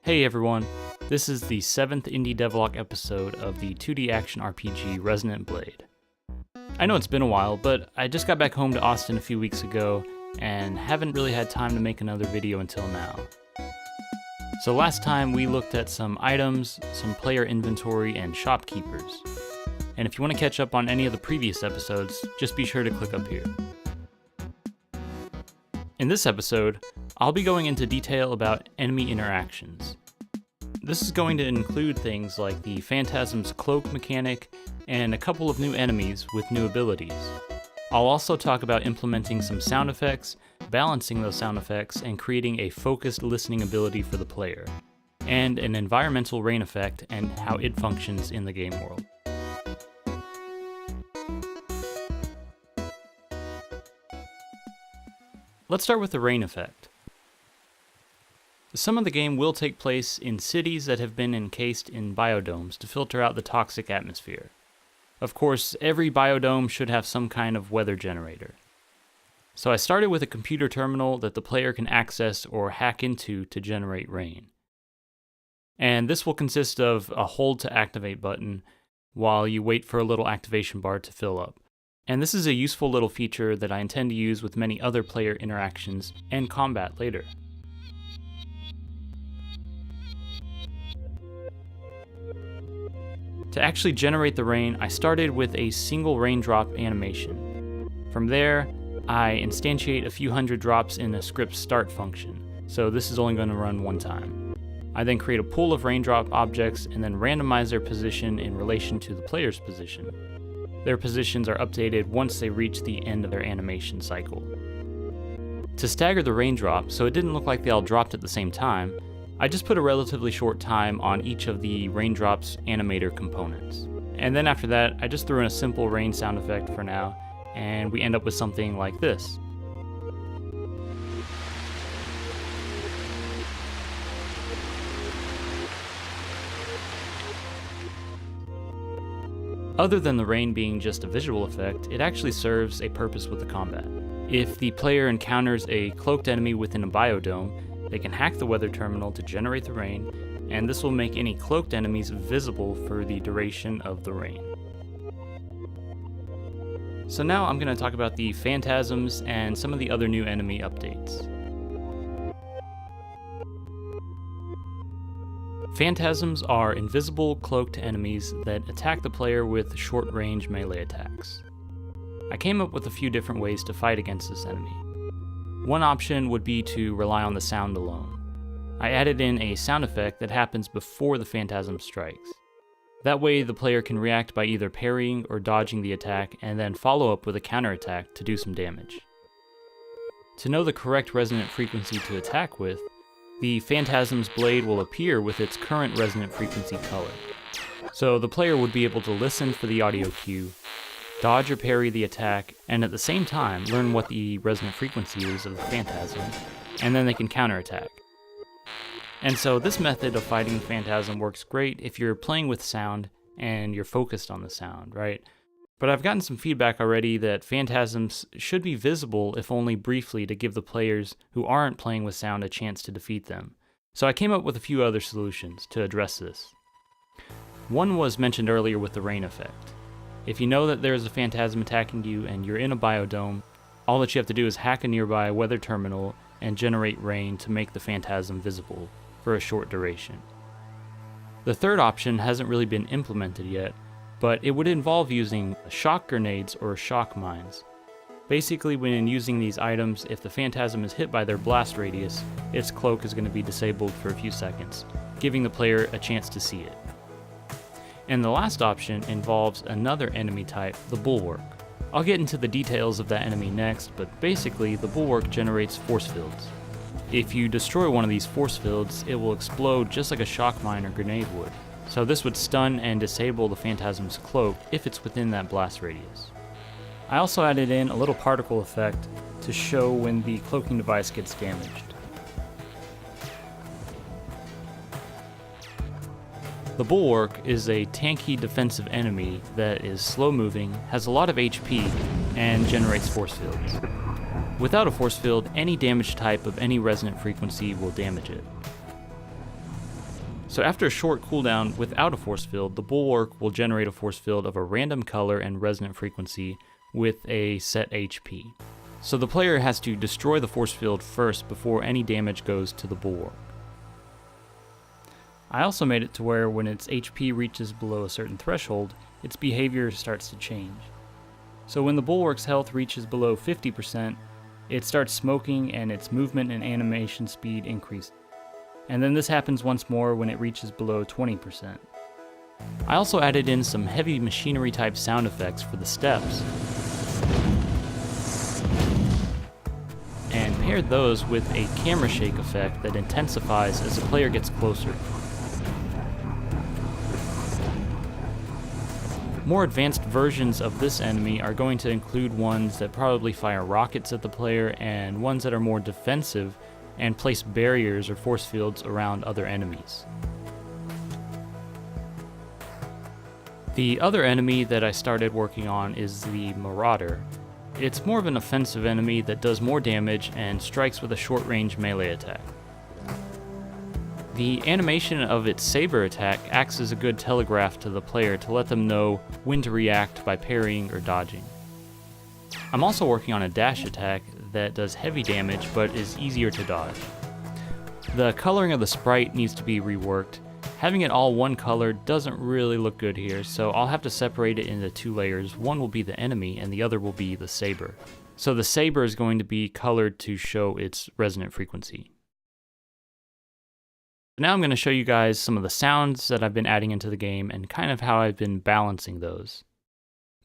Hey everyone, this is the 7th Indie Devlog episode of the 2D action RPG Resonant Blade. I know it's been a while, but I just got back home to Austin a few weeks ago and haven't really had time to make another video until now. So last time we looked at some items, some player inventory, and shopkeepers. And if you want to catch up on any of the previous episodes, just be sure to click up here. In this episode, I'll be going into detail about enemy interactions. This is going to include things like the Phantasm's cloak mechanic and a couple of new enemies with new abilities. I'll also talk about implementing some sound effects, balancing those sound effects, and creating a focused listening ability for the player, and an environmental rain effect and how it functions in the game world. Let's start with the rain effect. Some of the game will take place in cities that have been encased in biodomes to filter out the toxic atmosphere. Of course, every biodome should have some kind of weather generator. So I started with a computer terminal that the player can access or hack into to generate rain. And this will consist of a hold to activate button while you wait for a little activation bar to fill up. And this is a useful little feature that I intend to use with many other player interactions and combat later. To actually generate the rain, I started with a single raindrop animation. From there, I instantiate a few hundred drops in a script start function, so this is only going to run one time. I then create a pool of raindrop objects and then randomize their position in relation to the player's position. Their positions are updated once they reach the end of their animation cycle. To stagger the raindrop so it didn't look like they all dropped at the same time, I just put a relatively short time on each of the raindrops animator components. And then after that, I just threw in a simple rain sound effect for now, and we end up with something like this. Other than the rain being just a visual effect, it actually serves a purpose with the combat. If the player encounters a cloaked enemy within a biodome, they can hack the weather terminal to generate the rain, and this will make any cloaked enemies visible for the duration of the rain. So now I'm going to talk about the Phantasms and some of the other new enemy updates. Phantasms are invisible, cloaked enemies that attack the player with short-range melee attacks. I came up with a few different ways to fight against this enemy. One option would be to rely on the sound alone. I added in a sound effect that happens before the Phantasm strikes. That way the player can react by either parrying or dodging the attack and then follow up with a counterattack to do some damage. To know the correct resonant frequency to attack with, the Phantasm's blade will appear with its current resonant frequency color. So the player would be able to listen for the audio cue, dodge or parry the attack, and at the same time learn what the resonant frequency is of the Phantasm, and then they can counterattack. And so this method of fighting the Phantasm works great if you're playing with sound and you're focused on the sound, right? But I've gotten some feedback already that Phantasms should be visible if only briefly to give the players who aren't playing with sound a chance to defeat them. So I came up with a few other solutions to address this. One was mentioned earlier with the rain effect. If you know that there's a Phantasm attacking you and you're in a biodome, all that you have to do is hack a nearby weather terminal and generate rain to make the Phantasm visible for a short duration. The third option hasn't really been implemented yet, but it would involve using shock grenades or shock mines. Basically, when using these items, if the Phantasm is hit by their blast radius, its cloak is going to be disabled for a few seconds, giving the player a chance to see it. And the last option involves another enemy type, the Bulwark. I'll get into the details of that enemy next, but basically the Bulwark generates force fields. If you destroy one of these force fields, it will explode just like a shock mine or grenade would. So this would stun and disable the Phantasm's cloak if it's within that blast radius. I also added in a little particle effect to show when the cloaking device gets damaged. The Bulwark is a tanky defensive enemy that is slow moving, has a lot of HP, and generates force fields. Without a force field, any damage type of any resonant frequency will damage it. So after a short cooldown without a force field, the bulwark will generate a force field of a random color and resonant frequency with a set HP. So the player has to destroy the force field first before any damage goes to the bulwark. I also made it to where when its HP reaches below a certain threshold, its behavior starts to change. So when the bulwark's health reaches below 50%, it starts smoking and its movement and animation speed increases. And then this happens once more when it reaches below 20%. I also added in some heavy machinery type sound effects for the steps, and paired those with a camera shake effect that intensifies as the player gets closer. More advanced versions of this enemy are going to include ones that probably fire rockets at the player and ones that are more defensive and place barriers or force fields around other enemies. The other enemy that I started working on is the Marauder. It's more of an offensive enemy that does more damage and strikes with a short-range melee attack. The animation of its saber attack acts as a good telegraph to the player to let them know when to react by parrying or dodging. I'm also working on a dash attack that does heavy damage but is easier to dodge. The coloring of the sprite needs to be reworked. Having it all one color doesn't really look good here, so I'll have to separate it into two layers. One will be the enemy and the other will be the saber. So the saber is going to be colored to show its resonant frequency. Now I'm going to show you guys some of the sounds that I've been adding into the game and kind of how I've been balancing those.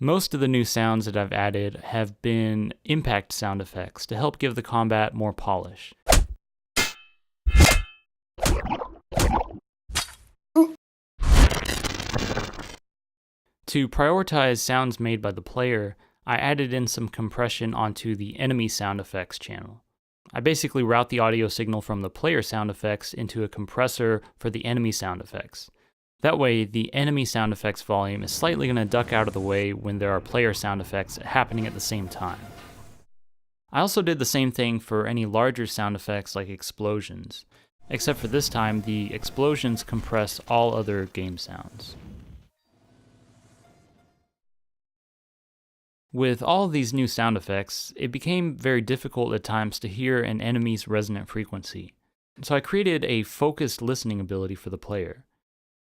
Most of the new sounds that I've added have been impact sound effects to help give the combat more polish. To prioritize sounds made by the player, I added in some compression onto the enemy sound effects channel. I basically route the audio signal from the player sound effects into a compressor for the enemy sound effects. That way, the enemy sound effects volume is slightly going to duck out of the way when there are player sound effects happening at the same time. I also did the same thing for any larger sound effects like explosions, except for this time the explosions compress all other game sounds. With all of these new sound effects, it became very difficult at times to hear an enemy's resonant frequency. So I created a focused listening ability for the player.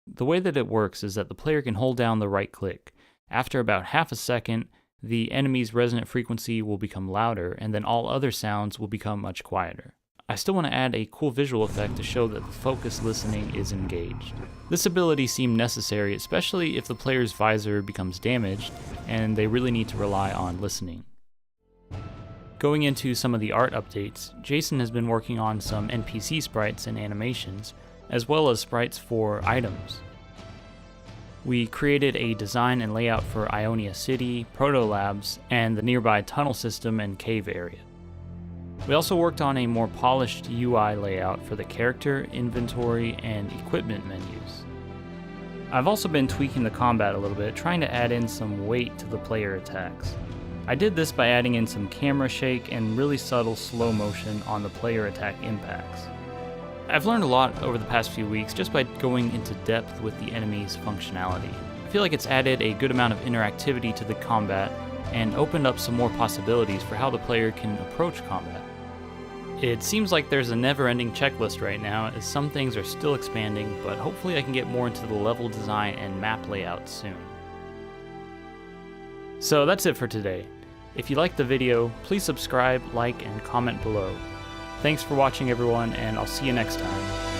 The way that it works is that the player can hold down the right click. After about half a second, the enemy's resonant frequency will become louder, and then all other sounds will become much quieter. I still want to add a cool visual effect to show that the focused listening is engaged. This ability seemed necessary, especially if the player's visor becomes damaged and they really need to rely on listening. Going into some of the art updates, Jason has been working on some NPC sprites and animations, as well as sprites for items. We created a design and layout for Ionia City, Proto Labs, and the nearby tunnel system and cave area. We also worked on a more polished UI layout for the character, inventory, and equipment menus. I've also been tweaking the combat a little bit, trying to add in some weight to the player attacks. I did this by adding in some camera shake and really subtle slow motion on the player attack impacts. I've learned a lot over the past few weeks just by going into depth with the enemy's functionality. I feel like it's added a good amount of interactivity to the combat and opened up some more possibilities for how the player can approach combat. It seems like there's a never-ending checklist right now, as some things are still expanding, but hopefully I can get more into the level design and map layout soon. So that's it for today. If you liked the video, please subscribe, like, and comment below. Thanks for watching everyone, and I'll see you next time.